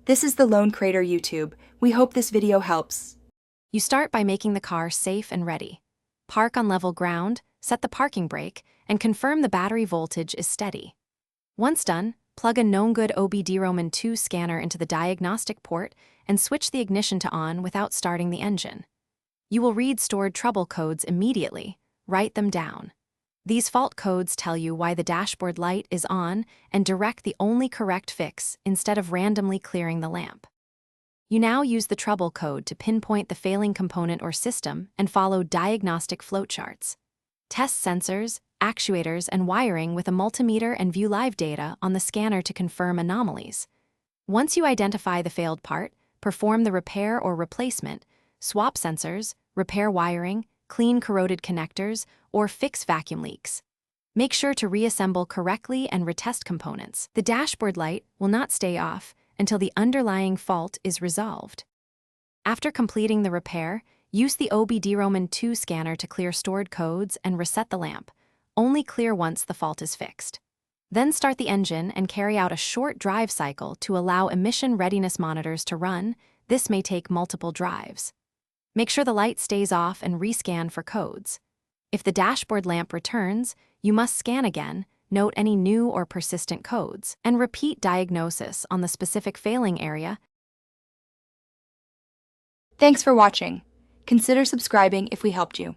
This is the Lone Crater YouTube. We hope this video helps. You start by making the car safe and ready. Park on level ground, set the parking brake, and confirm the battery voltage is steady. Once done, plug a known good OBD-ROMAN 2 scanner into the diagnostic port and switch the ignition to on without starting the engine. You will read stored trouble codes immediately. Write them down. These fault codes tell you why the dashboard light is on and direct the only correct fix instead of randomly clearing the lamp. You now use the trouble code to pinpoint the failing component or system and follow diagnostic flowcharts. Test sensors, actuators, and wiring with a multimeter and view live data on the scanner to confirm anomalies. Once you identify the failed part, perform the repair or replacement, swap sensors, repair wiring, clean corroded connectors, or fix vacuum leaks. Make sure to reassemble correctly and retest components. The dashboard light will not stay off until the underlying fault is resolved. After completing the repair, use the OBD-ROMAN 2 scanner to clear stored codes and reset the lamp. Only clear once the fault is fixed. Then start the engine and carry out a short drive cycle to allow emission readiness monitors to run. This may take multiple drives. Make sure the light stays off and rescan for codes. If the dashboard lamp returns, you must scan again, note any new or persistent codes, and repeat diagnosis on the specific failing area. Thanks for watching. Consider subscribing if we helped you.